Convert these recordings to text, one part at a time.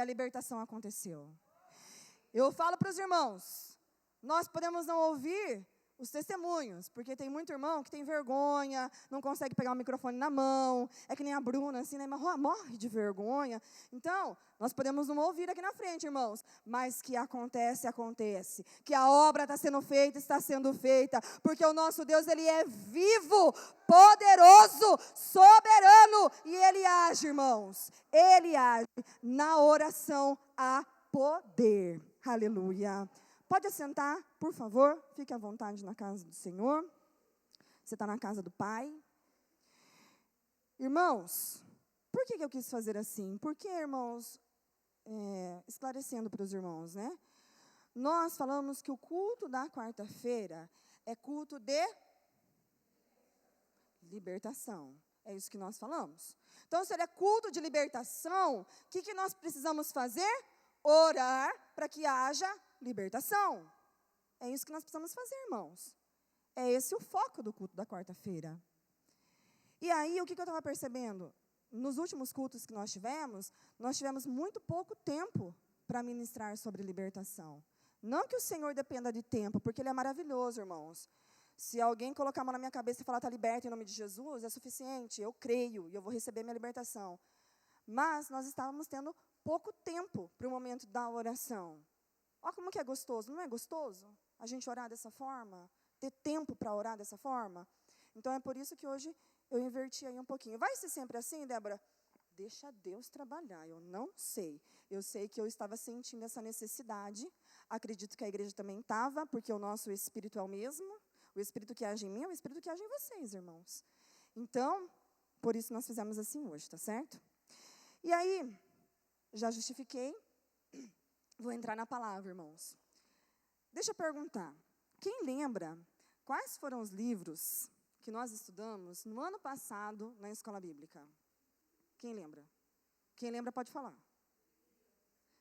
a libertação aconteceu. Eu falo para os irmãos, nós podemos não ouvir os testemunhos, porque tem muito irmão que tem vergonha, não consegue pegar o microfone na mão, é que nem a Bruna, assim, né? Morre de vergonha. Então, nós podemos não ouvir aqui na frente, irmãos, mas que acontece, acontece. Que a obra está sendo feita, está sendo feita, porque o nosso Deus, Ele é vivo, poderoso, soberano, e Ele age, irmãos. Ele age. Na oração há poder. Aleluia. Pode assentar, por favor. Fique à vontade na casa do Senhor. Você está na casa do Pai. Irmãos, por que eu quis fazer assim? Porque, irmãos, esclarecendo para os irmãos, né? Nós falamos que o culto da quarta-feira é culto de libertação. É isso que nós falamos. Então, se ele é culto de libertação, o que nós precisamos fazer? Orar para que haja libertação. É isso que nós precisamos fazer, irmãos. É esse o foco do culto da quarta-feira. E aí, o que eu estava percebendo? Nos últimos cultos que nós tivemos muito pouco tempo para ministrar sobre libertação. Não que o Senhor dependa de tempo, porque Ele é maravilhoso, irmãos. Se alguém colocar a mão na minha cabeça e falar, está liberto em nome de Jesus, é suficiente. Eu creio e eu vou receber minha libertação. Mas nós estávamos tendo pouco tempo para o momento da oração. Olha como que é gostoso, não é gostoso? A gente orar dessa forma, ter tempo para orar dessa forma. Então, é por isso que hoje eu inverti aí um pouquinho. Vai ser sempre assim, Débora? Deixa Deus trabalhar, eu não sei. Eu sei que eu estava sentindo essa necessidade. Acredito que a igreja também estava, porque o nosso espírito é o mesmo. O espírito que age em mim é o espírito que age em vocês, irmãos. Então, por isso nós fizemos assim hoje, tá certo? E aí, já justifiquei. Vou entrar na palavra, irmãos. Deixa eu perguntar. Quem lembra quais foram os livros que nós estudamos no ano passado na escola bíblica? Quem lembra? Quem lembra pode falar.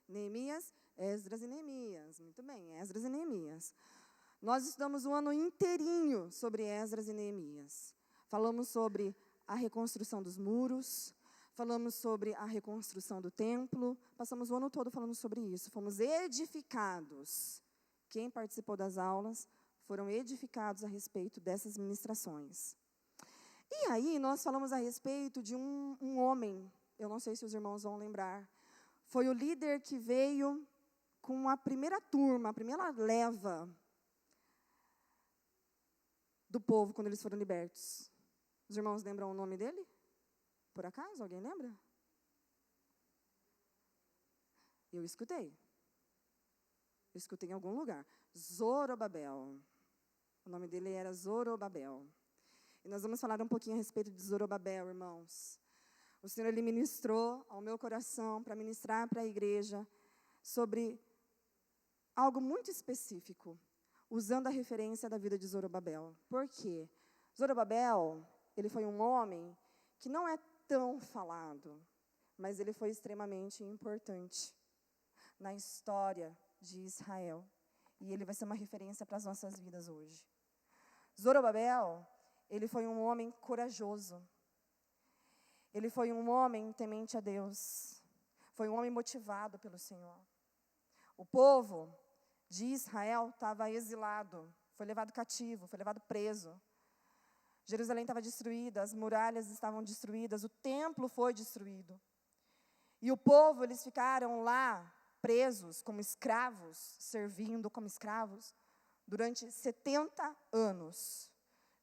Neemias, Esdras e Neemias. Muito bem, Esdras e Neemias. Nós estudamos o ano inteirinho sobre Esdras e Neemias. Falamos sobre a reconstrução dos muros, falamos sobre a reconstrução do templo, passamos o ano todo falando sobre isso. Fomos edificados. Quem participou das aulas foram edificados a respeito dessas ministrações. E aí, nós falamos a respeito de um homem, eu não sei se os irmãos vão lembrar, foi o líder que veio com a primeira turma, a primeira leva do povo quando eles foram libertos. Os irmãos lembram o nome dele? Por acaso? Alguém lembra? Eu escutei. Eu escutei em algum lugar. Zorobabel. O nome dele era Zorobabel. E nós vamos falar um pouquinho a respeito de Zorobabel, irmãos. O Senhor, Ele ministrou ao meu coração para ministrar para a igreja sobre algo muito específico, usando a referência da vida de Zorobabel. Por quê? Zorobabel, ele foi um homem que não é tão falado, mas ele foi extremamente importante na história de Israel. E ele vai ser uma referência para as nossas vidas hoje. Zorobabel, ele foi um homem corajoso. Ele foi um homem temente a Deus. Foi um homem motivado pelo Senhor. O povo de Israel estava exilado, foi levado cativo, foi levado preso. Jerusalém estava destruída, as muralhas estavam destruídas, o templo foi destruído. E o povo, eles ficaram lá presos como escravos, servindo como escravos, durante 70 anos.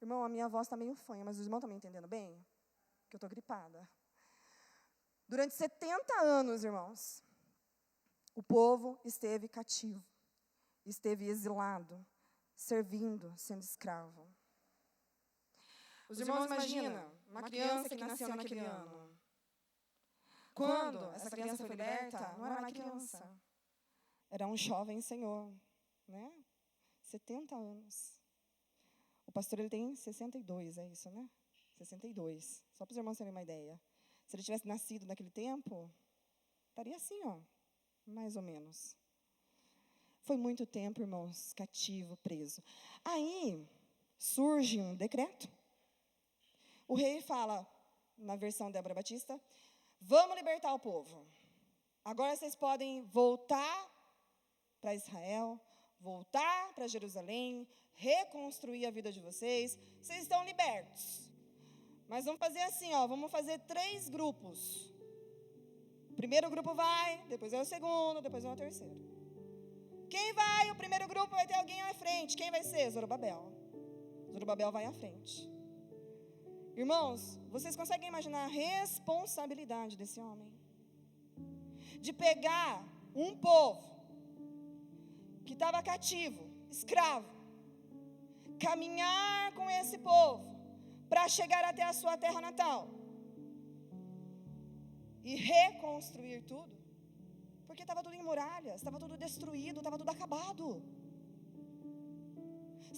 Irmão, a minha voz está meio fanha, mas os irmãos estão me entendendo bem? Que eu estou gripada. Durante 70 anos, irmãos, o povo esteve cativo, esteve exilado, servindo, sendo escravo. Os irmãos imaginam uma criança que nasceu naquele ano. Quando essa criança foi liberta, não era uma criança. Era um jovem senhor, né? 70 anos. O pastor, ele tem 62, é isso, né? 62. Só para os irmãos terem uma ideia. Se ele tivesse nascido naquele tempo, estaria assim, ó, mais ou menos. Foi muito tempo, irmãos, cativo, preso. Aí, surge um decreto. O rei fala, na versão Débora Batista, vamos libertar o povo. Agora vocês podem voltar para Israel, voltar para Jerusalém, reconstruir a vida de vocês. Vocês estão libertos. Mas vamos fazer assim, vamos fazer 3 grupos. O primeiro grupo vai, depois é o segundo, depois é o terceiro. Quem vai? O primeiro grupo vai ter alguém à frente. Quem vai ser? Zorobabel. Zorobabel vai à frente. Irmãos, vocês conseguem imaginar a responsabilidade desse homem? De pegar um povo que estava cativo, escravo, caminhar com esse povo para chegar até a sua terra natal e reconstruir tudo, porque estava tudo em muralhas, estava tudo destruído, estava tudo acabado.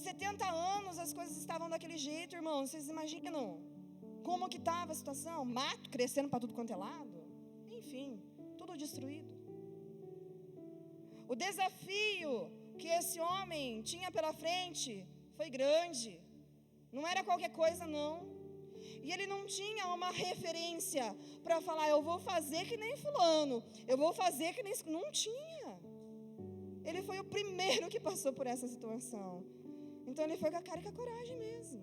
70 anos as coisas estavam daquele jeito, irmãos. Vocês imaginam como que estava a situação? Mato crescendo para tudo quanto é lado. Enfim, tudo destruído. O desafio que esse homem tinha pela frente foi grande. Não era qualquer coisa, não. E ele não tinha uma referência para falar, eu vou fazer que nem fulano, eu vou fazer que nem... Não tinha. Ele foi o primeiro que passou por essa situação. Então ele foi com a cara e com a coragem mesmo.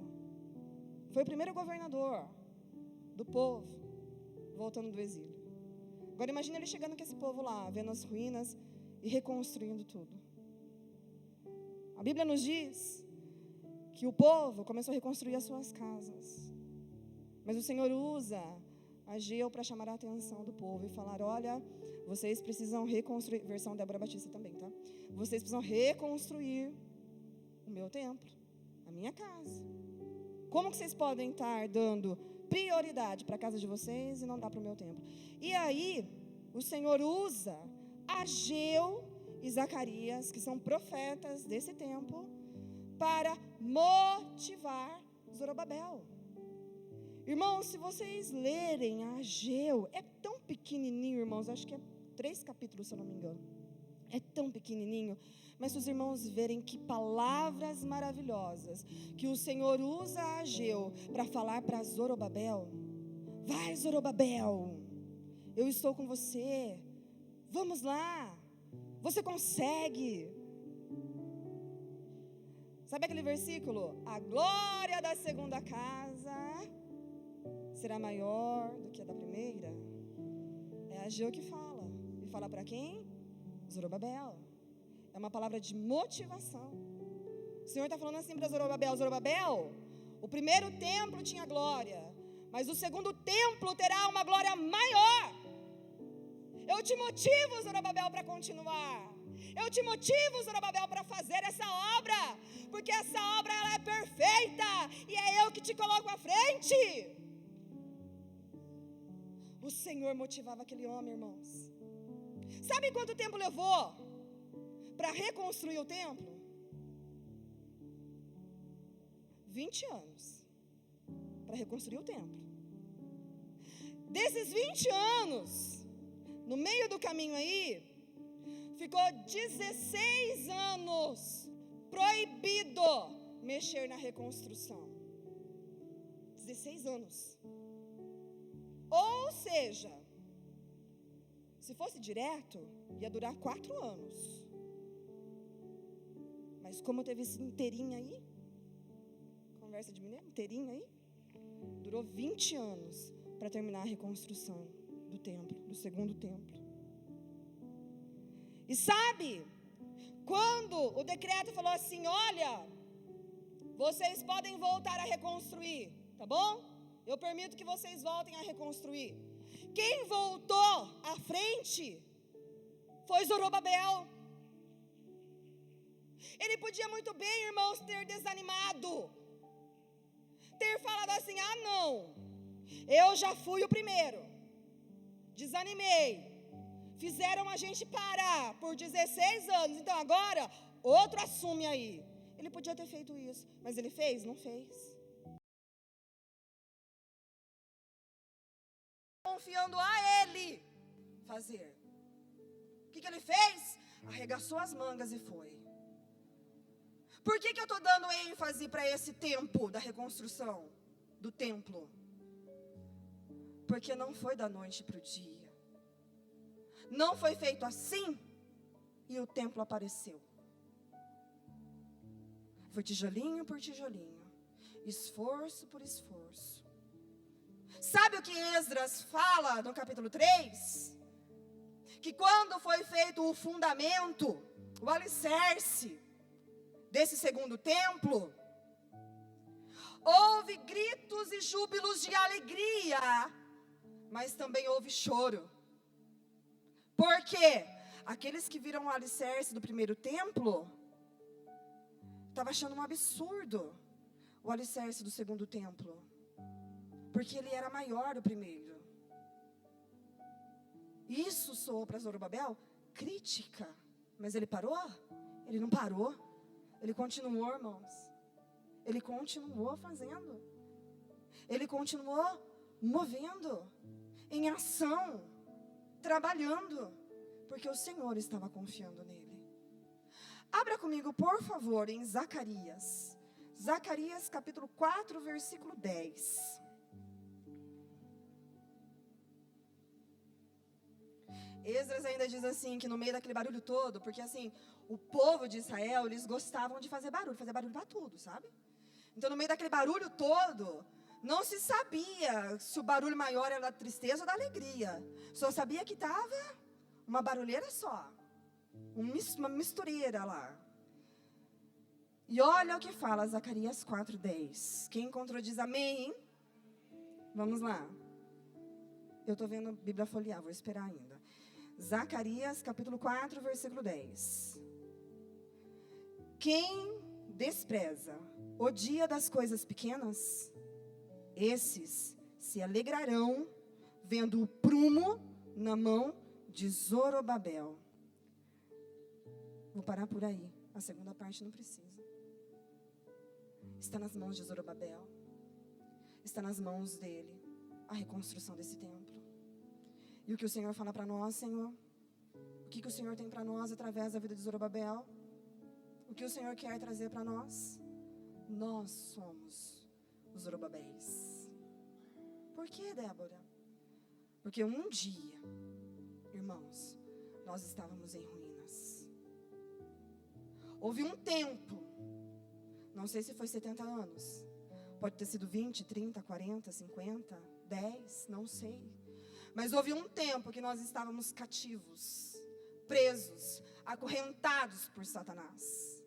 Foi o primeiro governador do povo, voltando do exílio. Agora imagine ele chegando com esse povo lá, vendo as ruínas e reconstruindo tudo. A Bíblia nos diz que o povo começou a reconstruir as suas casas. Mas o Senhor usa Ageu para chamar a atenção do povo e falar, olha, vocês precisam reconstruir, versão Débora Batista também, tá? Vocês precisam reconstruir o meu templo, a minha casa. Como que vocês podem estar dando prioridade para a casa de vocês e não dar para o meu templo? E aí, o Senhor usa Ageu e Zacarias, que são profetas desse tempo, para motivar Zorobabel. Irmãos, se vocês lerem Ageu, é tão pequenininho, irmãos, acho que é 3 capítulos, se eu não me engano. É tão pequenininho, mas se os irmãos verem que palavras maravilhosas que o Senhor usa Ageu para falar para Zorobabel. Vai, Zorobabel, eu estou com você, vamos lá, você consegue. Sabe aquele versículo? A glória da segunda casa será maior do que a da primeira. É Ageu que fala. E fala para quem? Zorobabel. É uma palavra de motivação. O Senhor está falando assim para Zorobabel. Zorobabel, o primeiro templo tinha glória, mas o segundo templo terá uma glória maior. Eu te motivo, Zorobabel, para continuar. Eu te motivo, Zorobabel, para fazer essa obra, porque essa obra ela é perfeita e é eu que te coloco à frente. O Senhor motivava aquele homem, irmãos. Sabe quanto tempo levou para reconstruir o templo? 20 anos para reconstruir o templo. Desses 20 anos, no meio do caminho aí, ficou 16 anos proibido mexer na reconstrução. 16 anos. Ou seja, se fosse direto, ia durar 4 anos. Mas como teve esse inteirinho aí, conversa de mineiro, inteirinho aí, durou 20 anos para terminar a reconstrução do templo, do segundo templo. E sabe, quando o decreto falou assim, olha, vocês podem voltar a reconstruir, tá bom? Eu permito que vocês voltem a reconstruir. Quem voltou à frente foi Zorobabel. Ele podia muito bem, irmãos, ter desanimado, ter falado assim, não, eu já fui o primeiro, desanimei, fizeram a gente parar por 16 anos, então agora outro assume aí. Ele podia ter feito isso, mas ele fez? Não fez. Confiando a ele fazer. O que ele fez? Arregaçou as mangas e foi. Por que eu estou dando ênfase para esse tempo da reconstrução do templo? Porque não foi da noite para o dia. Não foi feito assim e o templo apareceu. Foi tijolinho por tijolinho, esforço por esforço. Sabe o que Esdras fala no capítulo 3? Que quando foi feito o fundamento, o alicerce desse segundo templo, houve gritos e júbilos de alegria, mas também houve choro. Por quê? Aqueles que viram o alicerce do primeiro templo estavam achando um absurdo o alicerce do segundo templo, porque ele era maior do primeiro. Isso soou para Zorobabel crítica, mas ele parou? Ele não parou. Ele continuou, irmãos. Ele continuou fazendo. Ele continuou movendo em ação, trabalhando, porque o Senhor estava confiando nele. Abra comigo, por favor, em Zacarias. Zacarias capítulo 4, versículo 10. Esdras ainda diz assim, que no meio daquele barulho todo, porque assim, o povo de Israel, eles gostavam de fazer barulho para tudo, sabe? Então no meio daquele barulho todo, não se sabia se o barulho maior era da tristeza ou da alegria. Só sabia que estava uma barulheira só, uma mistureira lá. E olha o que fala Zacarias 4:10. Quem encontrou diz amém, hein? Vamos lá. Eu estou vendo a Bíblia folhear, vou esperar ainda. Zacarias capítulo 4, versículo 10. Quem despreza o dia das coisas pequenas, esses se alegrarão vendo o prumo na mão de Zorobabel. Vou parar por aí, a segunda parte não precisa. Está nas mãos de Zorobabel, está nas mãos dele a reconstrução desse templo. E o que o Senhor fala para nós, Senhor? O que o Senhor tem para nós através da vida de Zorobabel? O que o Senhor quer trazer para nós? Nós somos os Zorobabéis. Por que, Débora? Porque um dia, irmãos, nós estávamos em ruínas. Houve um tempo, não sei se foi 70 anos, pode ter sido 20, 30, 40, 50, 10, não sei. Mas houve um tempo que nós estávamos cativos, presos, acorrentados por Satanás.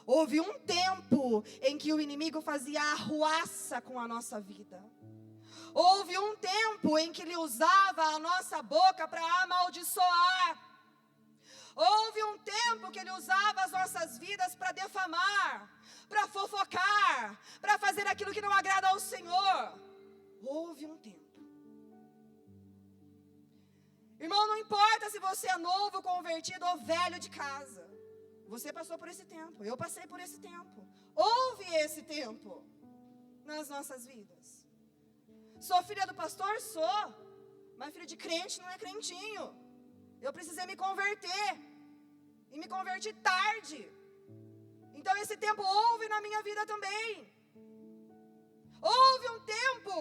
Houve um tempo em que o inimigo fazia arruaça com a nossa vida. Houve um tempo em que ele usava a nossa boca para amaldiçoar. Houve um tempo que ele usava as nossas vidas para defamar, para fofocar, para fazer aquilo que não agrada ao Senhor. Houve um tempo. Irmão, não importa se você é novo, convertido ou velho de casa. Você passou por esse tempo, eu passei por esse tempo. Houve esse tempo nas nossas vidas. Sou filha do pastor? Sou. Mas filho de crente não é crentinho. Eu precisei me converter. E me converti tarde. Então esse tempo houve na minha vida também. Houve um tempo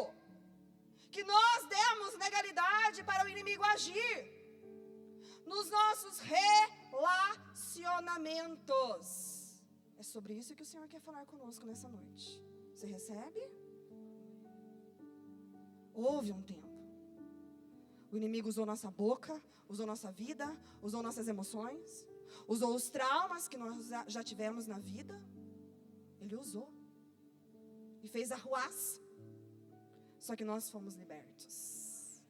que nós demos legalidade para o inimigo agir nos nossos relacionamentos. É sobre isso que o Senhor quer falar conosco nessa noite. Você recebe? Houve um tempo. O inimigo usou nossa boca, usou nossa vida, usou nossas emoções, usou os traumas que nós já tivemos na vida. Ele usou e fez arruaça. Só que nós fomos libertos.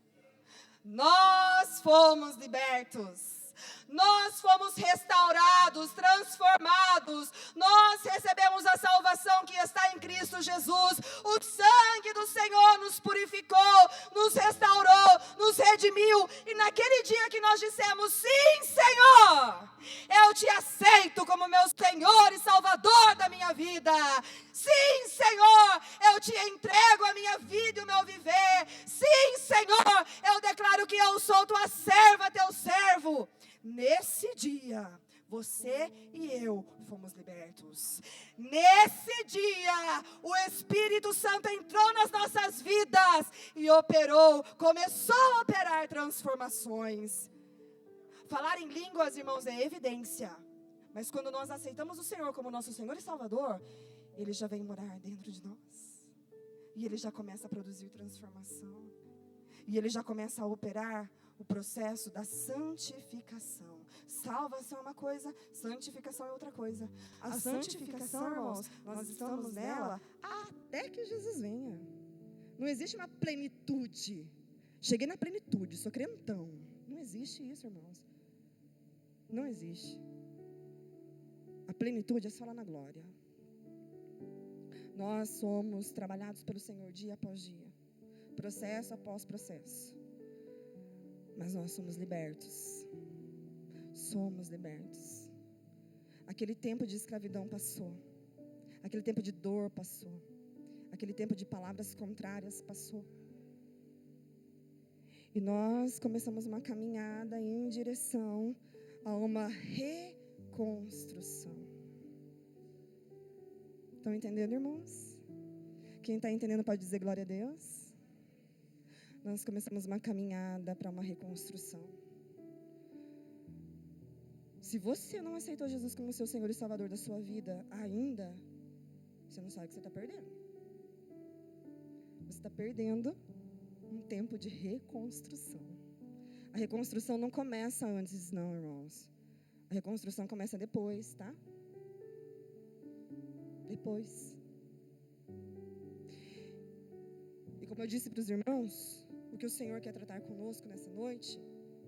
Nós fomos libertos. Nós fomos restaurados, transformados. Nós recebemos a salvação que está em Cristo Jesus. O sangue do Senhor nos purificou, nos restaurou, nos redimiu. E naquele dia que nós dissemos, sim, Senhor, eu te aceito como meu Senhor e Salvador da minha vida. Sim, Senhor, eu te entrego a minha vida e o meu viver. Sim, Senhor, eu declaro que eu sou tua serva, teu servo. Nesse dia, você e eu fomos libertos. Nesse dia, o Espírito Santo entrou nas nossas vidas e operou, começou a operar transformações. Falar em línguas, irmãos, é evidência. Mas quando nós aceitamos o Senhor como nosso Senhor e Salvador, Ele já vem morar dentro de nós. E Ele já começa a produzir transformação. E Ele já começa a operar o processo da santificação. Salvação é uma coisa, santificação é outra coisa. A santificação, irmãos, nós estamos nela até que Jesus venha. Não existe uma plenitude. Cheguei na plenitude, sou crentão. Não existe isso, irmãos. Não existe. A plenitude é só lá na glória. Nós somos trabalhados pelo Senhor dia após dia. Processo após processo. Mas nós somos libertos. Somos libertos. Aquele tempo de escravidão passou. Aquele tempo de dor passou. Aquele tempo de palavras contrárias passou. E nós começamos uma caminhada em direção a uma reconstrução. Estão entendendo, irmãos? Quem está entendendo pode dizer glória a Deus. Nós começamos uma caminhada para uma reconstrução. Se você não aceitou Jesus como seu Senhor e Salvador da sua vida ainda, você não sabe o que você está perdendo. Você está perdendo um tempo de reconstrução. A reconstrução não começa antes, não, irmãos. A reconstrução começa depois, tá? Depois. E como eu disse para os irmãos, o que o Senhor quer tratar conosco nessa noite,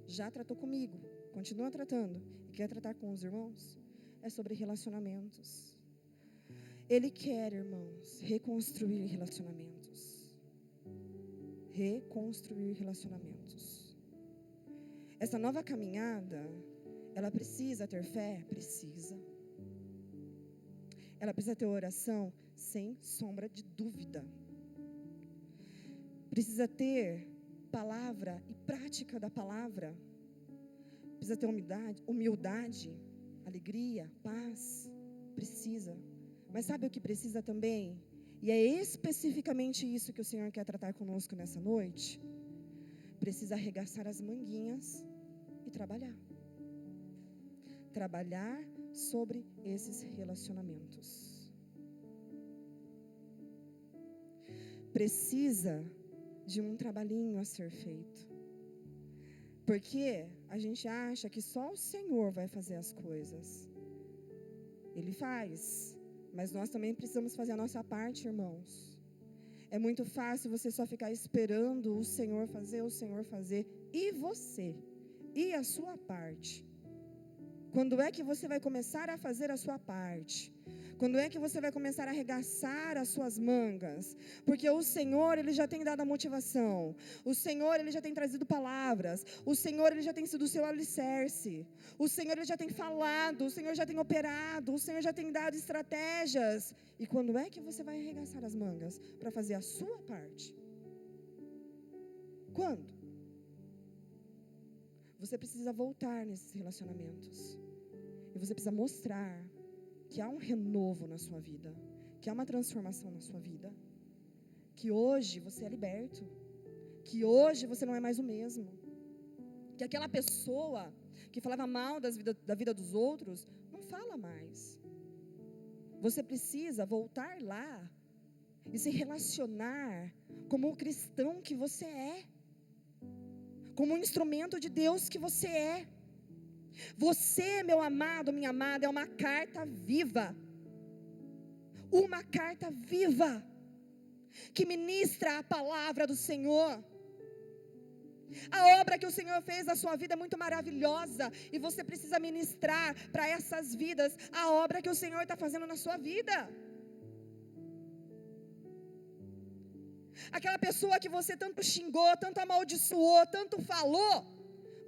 já tratou comigo, continua tratando, e quer tratar com os irmãos, é sobre relacionamentos. Ele quer, irmãos, reconstruir relacionamentos. Reconstruir relacionamentos. Essa nova caminhada, ela precisa ter fé? Precisa. Ela precisa ter oração? Sem sombra de dúvida. Precisa ter palavra e prática da palavra. Precisa ter humildade, alegria, paz. Precisa. Mas sabe o que precisa também? E é especificamente isso que o Senhor quer tratar conosco nessa noite. Precisa arregaçar as manguinhas e trabalhar. Trabalhar sobre esses relacionamentos. Precisa de um trabalhinho a ser feito. Porque a gente acha que só o Senhor vai fazer as coisas. Ele faz. Mas nós também precisamos fazer a nossa parte, irmãos. É muito fácil você só ficar esperando o Senhor fazer. E você? E a sua parte? Quando é que você vai começar a fazer a sua parte? Quando é que você vai começar a arregaçar as suas mangas? Porque o Senhor, Ele já tem dado a motivação. O Senhor, Ele já tem trazido palavras. O Senhor, Ele já tem sido o seu alicerce. O Senhor, Ele já tem falado. O Senhor já tem operado. O Senhor já tem dado estratégias. E quando é que você vai arregaçar as mangas para fazer a sua parte? Quando? Você precisa voltar nesses relacionamentos. E você precisa mostrar que há um renovo na sua vida, que há uma transformação na sua vida, que hoje você é liberto, que hoje você não é mais o mesmo, que aquela pessoa que falava mal da vida dos outros, não fala mais. Você precisa voltar lá e se relacionar como o cristão que você é, como um instrumento de Deus que você é. Você, meu amado, minha amada, é uma carta viva. Uma carta viva que ministra a palavra do Senhor. A obra que o Senhor fez na sua vida é muito maravilhosa e você precisa ministrar para essas vidas a obra que o Senhor está fazendo na sua vida. Aquela pessoa que você tanto xingou, tanto amaldiçoou, tanto falou,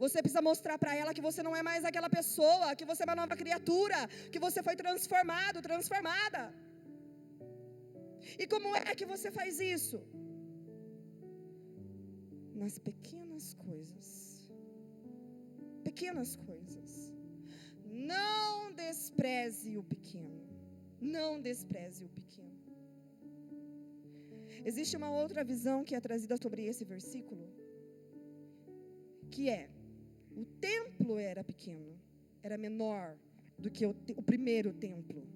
você precisa mostrar para ela que você não é mais aquela pessoa, que você é uma nova criatura, que você foi transformado, transformada. E como é que você faz isso? Nas pequenas coisas. Pequenas coisas. Não despreze o pequeno. Não despreze o pequeno. Existe uma outra visão que é trazida sobre esse versículo, que é: O templo era pequeno, era menor do que o primeiro templo.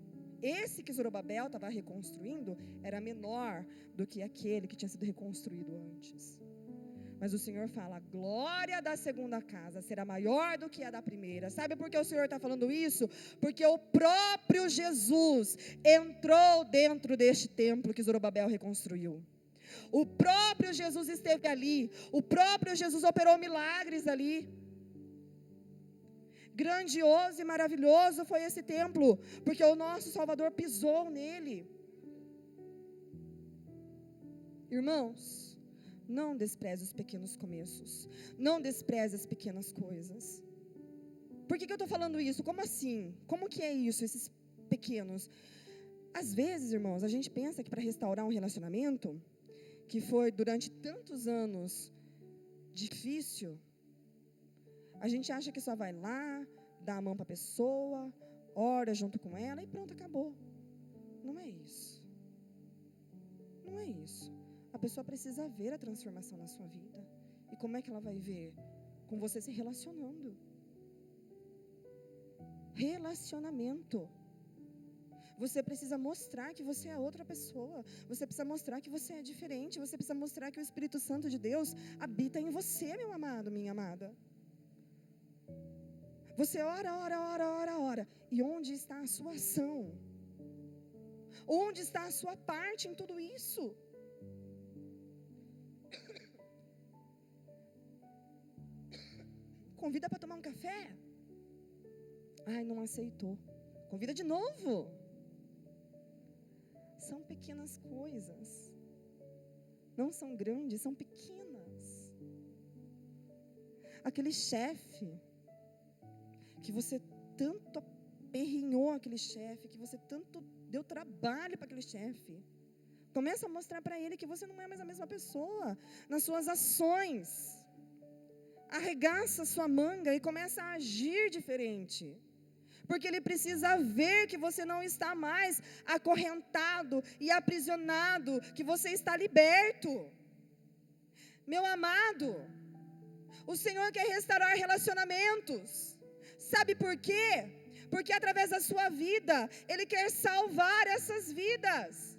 Esse que Zorobabel estava reconstruindo era menor do que aquele que tinha sido reconstruído antes. Mas o Senhor fala, a glória da segunda casa será maior do que a da primeira. Sabe por que o Senhor está falando isso? Porque o próprio Jesus entrou dentro deste templo que Zorobabel reconstruiu. O próprio Jesus esteve ali. O próprio Jesus operou milagres ali. Grandioso e maravilhoso foi esse templo, porque o nosso Salvador pisou nele. Irmãos, não despreze os pequenos começos. Não despreze as pequenas coisas. Por que eu estou falando isso? Como assim? Como que é isso, esses pequenos? Às vezes, irmãos, a gente pensa que para restaurar um relacionamento, que foi durante tantos anos difícil, a gente acha que só vai lá, dá a mão para a pessoa, ora junto com ela e pronto, acabou. Não é isso. Não é isso. A pessoa precisa ver a transformação na sua vida. E como é que ela vai ver? Com você se relacionando. Relacionamento. Você precisa mostrar que você é outra pessoa. Você precisa mostrar que você é diferente. Você precisa mostrar que o Espírito Santo de Deus habita em você, meu amado, minha amada. Você ora. E onde está a sua ação? Onde está a sua parte em tudo isso? Convida para tomar um café? Ai, não aceitou. Convida de novo. São pequenas coisas. Não são grandes, são pequenas. Aquele chefe que você tanto aperrinhou aquele chefe, que você tanto deu trabalho para aquele chefe. Começa a mostrar para ele que você não é mais a mesma pessoa, nas suas ações. Arregaça sua manga e começa a agir diferente. Porque ele precisa ver que você não está mais acorrentado e aprisionado, que você está liberto. Meu amado, o Senhor quer restaurar relacionamentos. Sabe por quê? Porque através da sua vida, Ele quer salvar essas vidas.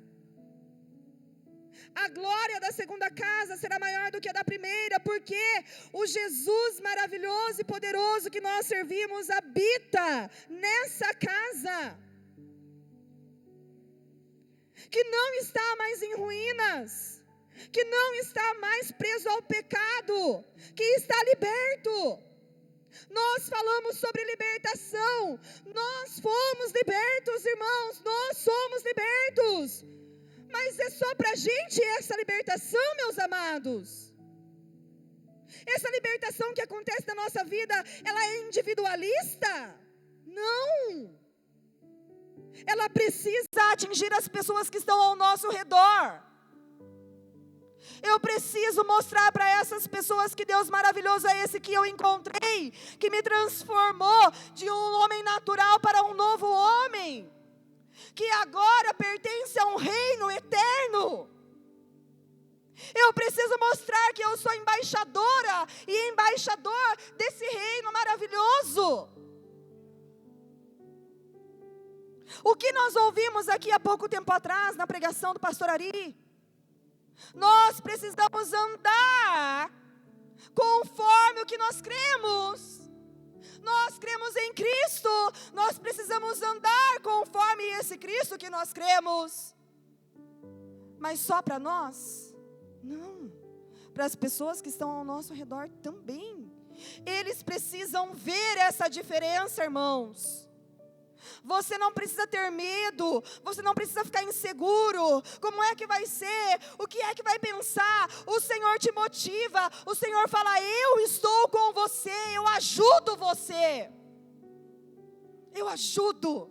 A glória da segunda casa será maior do que a da primeira, porque o Jesus maravilhoso e poderoso que nós servimos habita nessa casa, que não está mais em ruínas, que não está mais preso ao pecado, que está liberto. Nós falamos sobre libertação, nós fomos libertos, irmãos, nós somos libertos. Mas é só para a gente essa libertação, meus amados. Essa libertação que acontece na nossa vida, ela é individualista? Não. Ela precisa atingir as pessoas que estão ao nosso redor. Eu preciso mostrar para essas pessoas que Deus maravilhoso é esse que eu encontrei, que me transformou de um homem natural para um novo homem, que agora pertence a um reino eterno. Eu preciso mostrar que eu sou embaixadora e embaixador desse reino maravilhoso. O que nós ouvimos aqui há pouco tempo atrás, na pregação do pastor Ari? Nós precisamos andar conforme o que nós cremos. Nós cremos em Cristo, nós precisamos andar conforme esse Cristo que nós cremos. Mas só para nós? Não. Para as pessoas que estão ao nosso redor também. Eles precisam ver essa diferença, irmãos. Você não precisa ter medo, você não precisa ficar inseguro. Como é que vai ser? O que é que vai pensar? O Senhor te motiva, o Senhor fala, eu estou com você, eu ajudo você. Eu ajudo,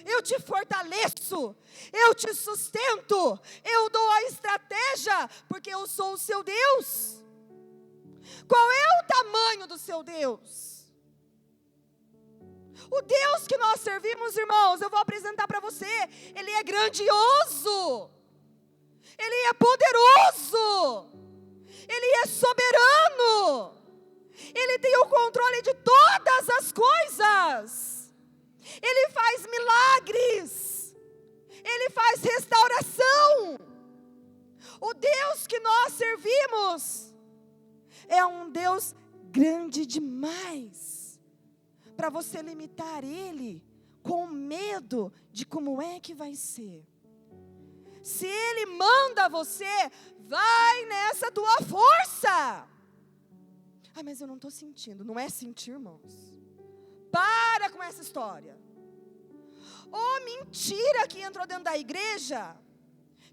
eu te fortaleço, eu te sustento, eu dou a estratégia, porque eu sou o seu Deus. Qual é o tamanho do seu Deus? O Deus que nós servimos, irmãos, eu vou apresentar para você. Ele é grandioso. Ele é poderoso. Ele é soberano. Ele tem o controle de todas as coisas. Ele faz milagres. Ele faz restauração. O Deus que nós servimos é um Deus grande demais para você limitar Ele com medo de como é que vai ser. Se Ele manda você, vai nessa tua força. Ah, mas eu não estou sentindo. Não é sentir, irmãos. Para com essa história. Mentira que entrou dentro da igreja,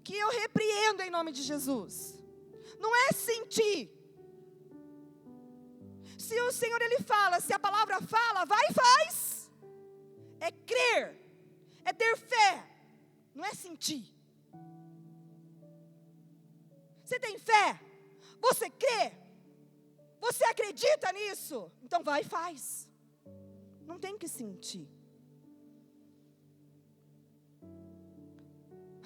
que eu repreendo em nome de Jesus. Não é sentir. Se o Senhor, Ele fala, se a palavra fala, vai e faz. É crer, é ter fé, não é sentir. Você tem fé? Você crê? Você acredita nisso? Então vai e faz. Não tem que sentir.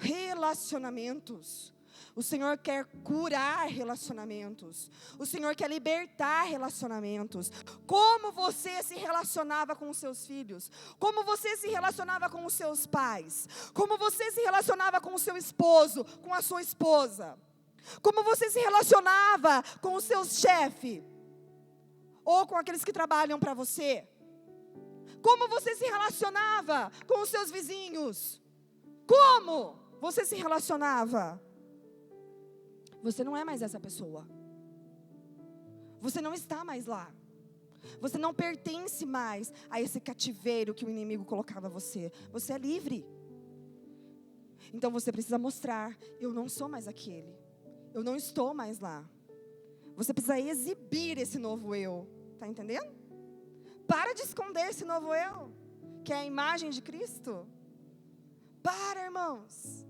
Relacionamentos. O Senhor quer curar relacionamentos. O Senhor quer libertar relacionamentos. Como você se relacionava com os seus filhos? Como você se relacionava com os seus pais? Como você se relacionava com o seu esposo, com a sua esposa? Como você se relacionava com o seu chefe? Ou com aqueles que trabalham para você? Como você se relacionava com os seus vizinhos? Como você se relacionava? Você não é mais essa pessoa. Você não está mais lá. Você não pertence mais a esse cativeiro que o inimigo colocava você. Você é livre. Então você precisa mostrar: eu não sou mais aquele. Eu não estou mais lá. Você precisa exibir esse novo eu. Está entendendo? Para de esconder esse novo eu, que é a imagem de Cristo. Para, irmãos.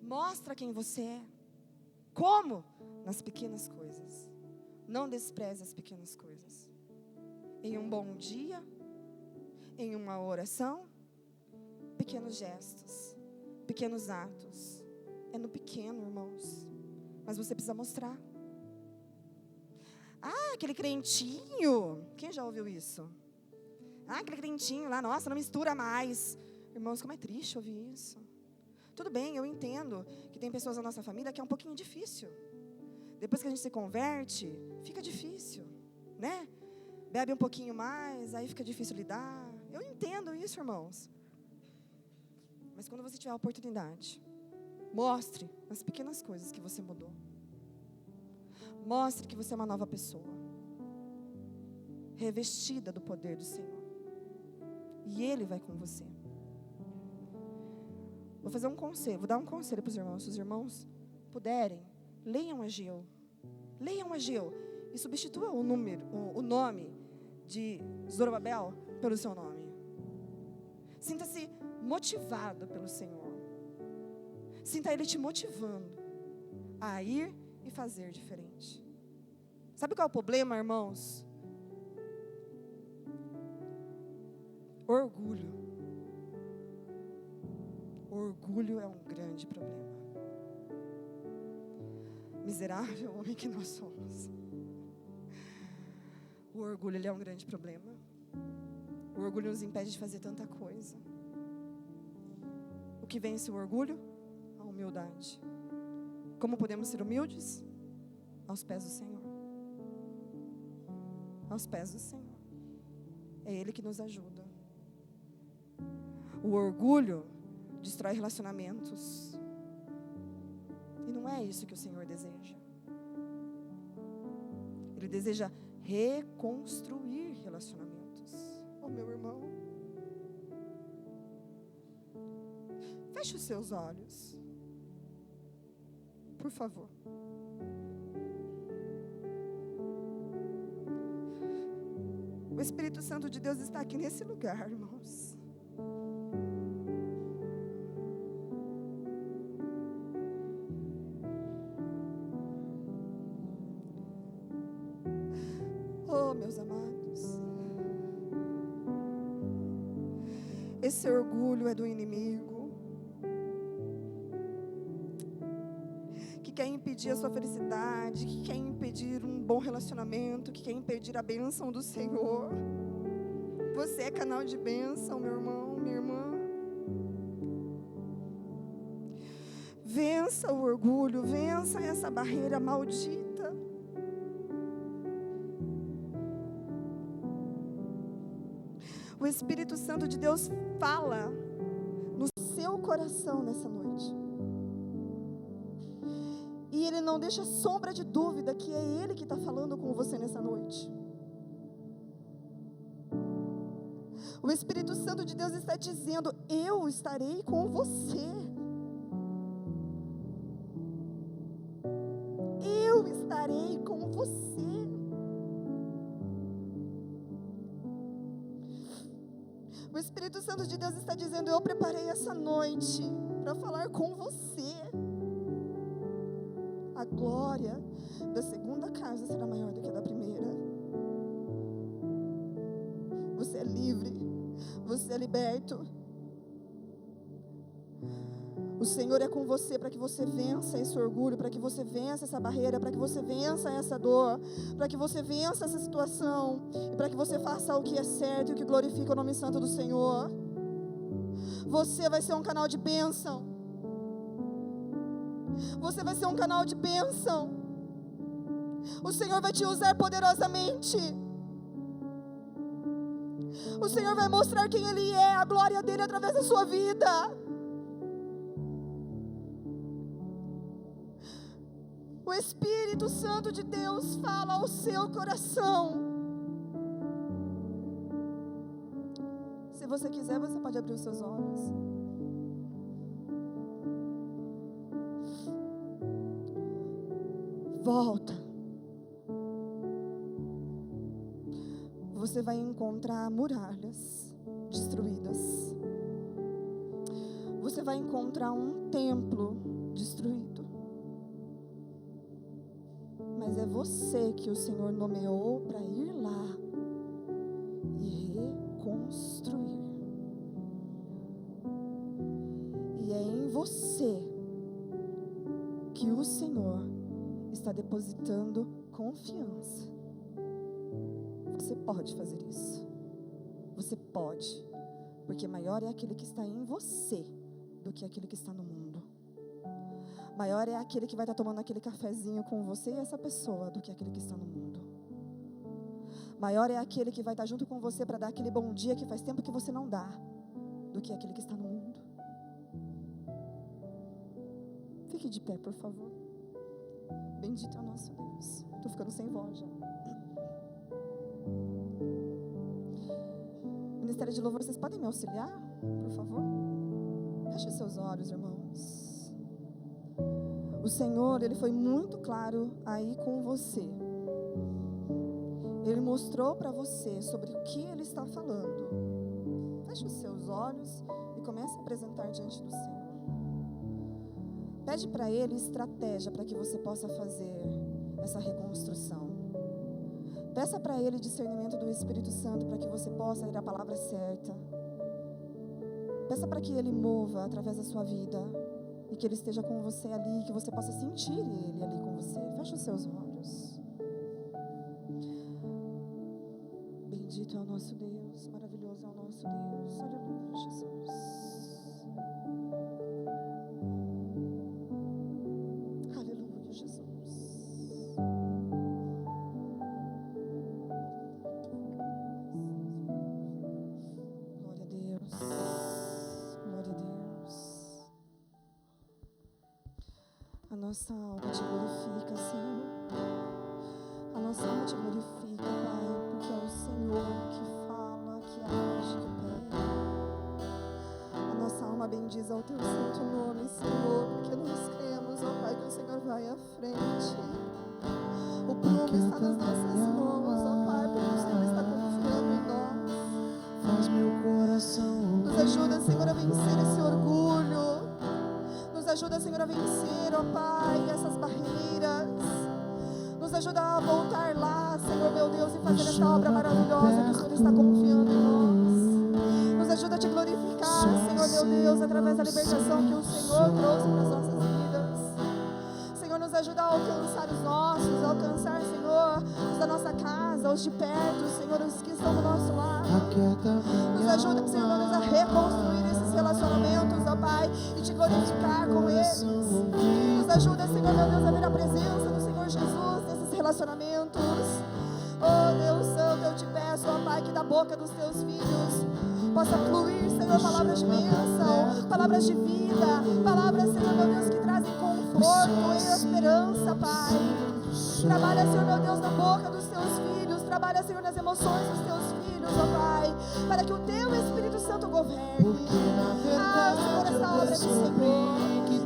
Mostra quem você é. Como? Nas pequenas coisas. Não despreze as pequenas coisas. Em um bom dia, em uma oração, pequenos gestos, pequenos atos. É no pequeno, irmãos. Mas você precisa mostrar. Ah, aquele crentinho. Quem já ouviu isso? Ah, aquele crentinho lá, nossa, não mistura mais. Irmãos, como é triste ouvir isso. Tudo bem, eu entendo que tem pessoas na nossa família que é um pouquinho difícil. Depois que a gente se converte, fica difícil, né? Bebe um pouquinho mais, aí fica difícil lidar. Eu entendo isso, irmãos. Mas quando você tiver a oportunidade, mostre as pequenas coisas que você mudou. Mostre que você é uma nova pessoa, revestida do poder do Senhor. E Ele vai com você. Vou fazer um conselho, vou dar um conselho para os irmãos. Se os irmãos puderem, leiam Ageu. Leiam Ageu e substitua o nome de Zorobabel pelo seu nome. Sinta-se motivado pelo Senhor. Sinta Ele te motivando a ir e fazer diferente. Sabe qual é o problema, irmãos? Orgulho. Orgulho é um grande problema. Miserável homem que nós somos. O orgulho, ele é um grande problema. O orgulho nos impede de fazer tanta coisa. O que vence o orgulho? A humildade. Como podemos ser humildes? Aos pés do Senhor. Aos pés do Senhor. É Ele que nos ajuda. O orgulho destrói relacionamentos. E não é isso que o Senhor deseja. Ele deseja reconstruir relacionamentos. Oh, meu irmão. Feche os seus olhos. Por favor. O Espírito Santo de Deus está aqui nesse lugar, irmãos. Oh, meus amados. Esse orgulho é do inimigo, que quer impedir impedir a sua felicidade, que quer impedir um bom relacionamento, que quer impedir a bênção do Senhor. Você é canal de bênção, meu irmão, minha irmã. Vença o orgulho, vença essa barreira maldita. O Espírito Santo de Deus fala no seu coração nessa noite. E Ele não deixa sombra de dúvida que é Ele que está falando com você nessa noite. O Espírito Santo de Deus está dizendo: eu estarei com você. Eu estarei com você. O Espírito Santo de Deus está dizendo: eu preparei essa noite para falar com você. A glória da segunda casa será maior do que a da primeira. Você é livre, você é liberto. O Senhor é com você para que você vença esse orgulho, para que você vença essa barreira, para que você vença essa dor, para que você vença essa situação, e para que você faça o que é certo e o que glorifica o nome santo do Senhor. Você vai ser um canal de bênção. Você vai ser um canal de bênção. O Senhor vai te usar poderosamente. O Senhor vai mostrar quem Ele é, a glória dEle através da sua vida. O Espírito Santo de Deus fala ao seu coração. Se você quiser, você pode abrir os seus olhos. Volta. Você vai encontrar muralhas destruídas. Você vai encontrar um templo destruído. Mas é você que o Senhor nomeou para ir lá e reconstruir. E é em você que o Senhor está depositando confiança. Você pode fazer isso. Você pode. Porque maior é aquele que está em você do que aquele que está no mundo. Maior é aquele que vai estar tomando aquele cafezinho com você e essa pessoa do que aquele que está no mundo. Maior é aquele que vai estar junto com você para dar aquele bom dia que faz tempo que você não dá do que aquele que está no mundo. Fique de pé, por favor. Bendito é o nosso Deus. Estou ficando sem voz já. Ministério de Louvor, vocês podem me auxiliar, por favor? Feche os seus olhos, irmãos. O Senhor, Ele foi muito claro aí com você. Ele mostrou para você sobre o que Ele está falando. Feche os seus olhos e comece a apresentar diante do Senhor. Pede para Ele estratégia para que você possa fazer essa reconstrução. Peça para Ele discernimento do Espírito Santo para que você possa ler a palavra certa. Peça para que Ele mova através da sua vida e que Ele esteja com você ali, que você possa sentir Ele ali com você. Feche os seus olhos. Bendito é o nosso Deus, maravilhoso é o nosso Deus. Aleluia, Jesus. Aleluia, Jesus. Glória a Deus. Glória a Deus. A nossa alma te glorifica, Senhor. A nossa alma te glorifica, Pai, porque é o Senhor que fala, que age, que opera. A nossa alma bendiz ao Teu santo nome, Senhor, porque nós cremos, ó Pai, que o Senhor vai à frente. O prumo está nas nossas mãos, ó Pai, porque o Senhor está confiando em nós. Faz meu coração Nos ajuda, Senhor, a vencer esse orgulho. Nos ajuda, Senhor, a vencer, ó Pai, essas barreiras. Nos ajuda a voltar lá, Senhor, meu Deus, e fazer essa obra maravilhosa que o Senhor está confiando em nós. Nos ajuda a Te glorificar, Senhor, meu Deus, através da libertação que o Senhor trouxe para as nossas vidas. Senhor, nos ajuda a alcançar os nossos, alcançar, Senhor, os da nossa casa, os de perto, Senhor, os que estão do nosso lado. Nos ajuda, Senhor, meu Deus, a reconstruir esses relacionamentos, ó Pai, e te glorificar com eles. Nos ajuda, Senhor, meu Deus, a ver a presença do Senhor Jesus nesses relacionamentos. Oh, Deus Santo, eu te peço, ó Pai, que da boca dos teus filhos possa fluir, Senhor, palavras de bênção, palavras de vida, palavras, Senhor, meu Deus, que trazem conforto e esperança, Pai. Trabalha, Senhor, meu Deus, na boca dos teus filhos, trabalha, Senhor, nas emoções dos teus filhos, ó Pai, para que o teu Espírito Santo governe. Ah, Senhor, essa obra é do Senhor,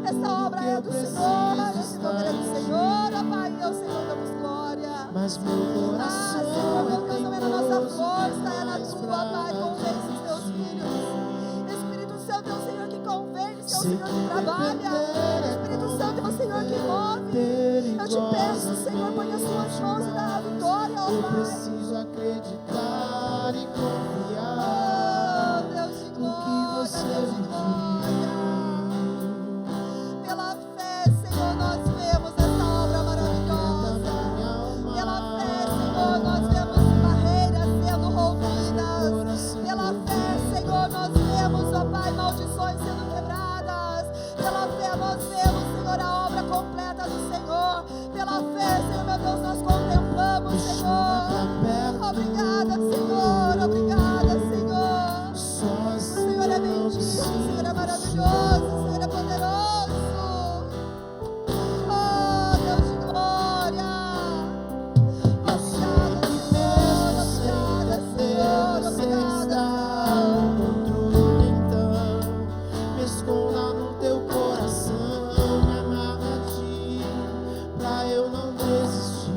essa obra é do Senhor, esse poder é do Senhor, ó Pai, e ao Senhor damos glória. Mas meu coração, Senhor, meu Deus, não é na nossa força, é na tua, Pai, convence os teus filhos. Espírito Santo é o Senhor que convence, é o Senhor que trabalha. Espírito Santo é o Senhor que move. Eu te peço, Senhor, põe as tuas mãos e dá a vitória, ó eu Pai. preciso acreditar e confiar Oh, Deus de no que glória, você Deus de me glória. Pela fé, Senhor, nós vemos essa obra maravilhosa. Pela fé, Senhor, nós vemos barreiras sendo rompidas. Pela fé, Senhor, nós vemos, ó Pai, maldições sendo quebradas. Pela fé, nós vemos, Senhor, a obra completa do Senhor. Pela fé, Senhor, meu Deus, nós contemplamos, Senhor. Obrigada, Senhor. Obrigada, Senhor. O Senhor é bendito, o Senhor é maravilhoso, o Senhor é poderoso. Oh, Deus de glória. Obrigada, Senhor. Obrigada, Senhor. controle, então me esconda no teu coração, me amarra a ti, pra eu não desistir.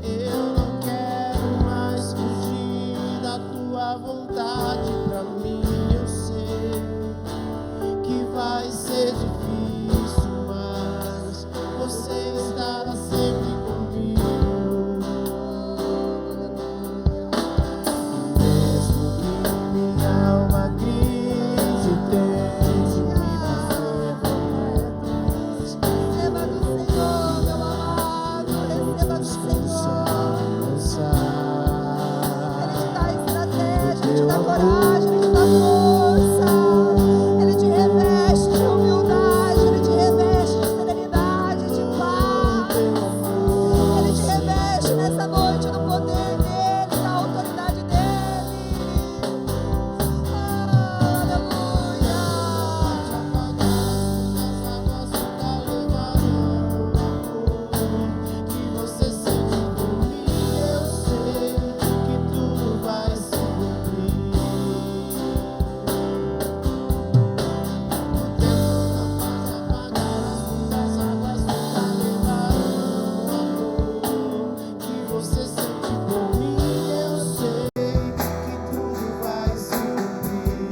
Eu não quero mais fugir da tua vontade pra mim. Eu sei que vai ser difícil, mas você estará sempre comigo. Mesmo que minha alma crise tente me fazer Receba do Senhor, meu amado. Receba do Senhor. Ele te dá estratégia, ele te dá coragem, ele te dá força. Ele te reveste de humildade, ele te reveste de serenidade, de paz. Ele te reveste nessa noite do poder dele, da autoridade dele. Aleluia. que você sente por mim, eu sei que tudo vai se cumprir. O tempo não pode apagar as águas nunca levarão o amor que você sente por mim, eu sei que tudo vai se cumprir.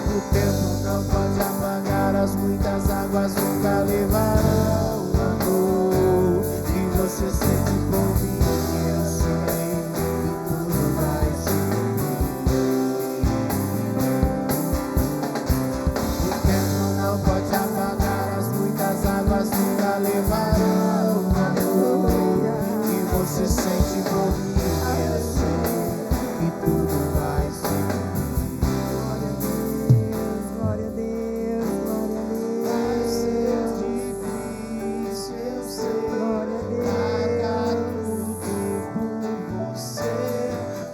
O tempo não pode apagar as muitas águas, nunca levarão o amor que você sente por mim. Eu sei que tudo vai se cumprir. O tempo não pode apagar as muitas águas, nunca levarão o amor que você sente por mim. Eu sei que tudo vai se cumprir. Glória a Deus, glória a Deus, glória a Vai Deus. ser difícil, eu sei. Glória a Deus. Largar tudo por você,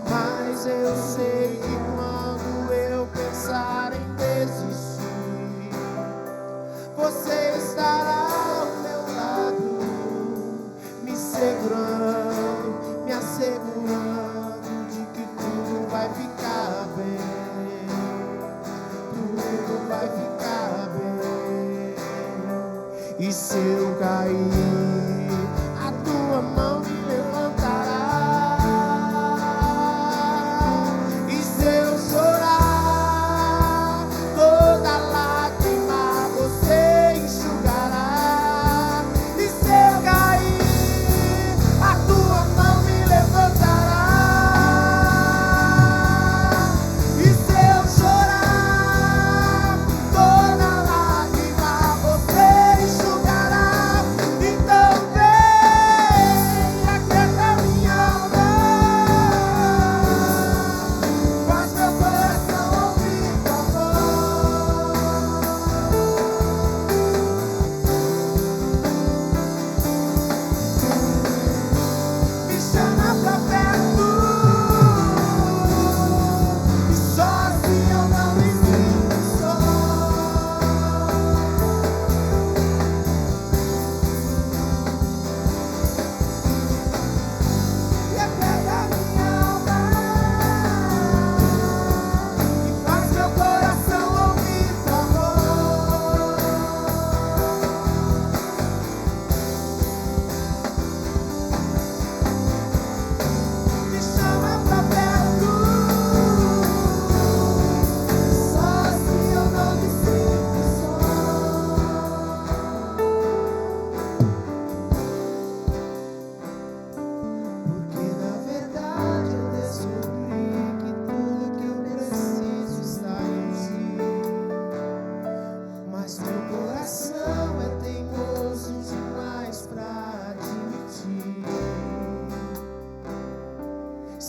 mas eu sei que quando eu pensar em desistir, você estará ao meu lado, me segurando, me assegurando de que tudo vai ficar bem, tudo vai ficar bem. E se eu cair, a tua mão me levantará. E se eu chorar, toda lágrima você enxugará. E se eu cair, a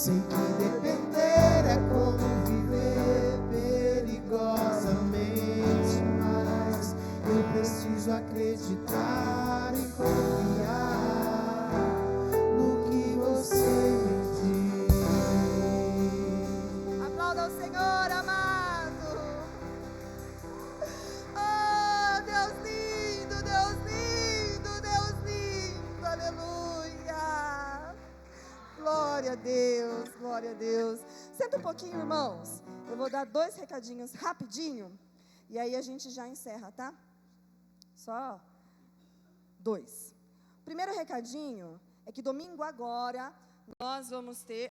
Sei que depender é como viver perigosamente, mas eu preciso acreditar e confiar no que você me diz. Aplauda o Senhor, amado. Oh, Deus lindo, Deus lindo, Deus lindo. Aleluia. Glória a Deus, glória a Deus. Senta um pouquinho, irmãos. Eu vou dar 2 recadinhos rapidinho. E aí a gente já encerra, tá? Só 2. Primeiro recadinho é que domingo agora nós vamos ter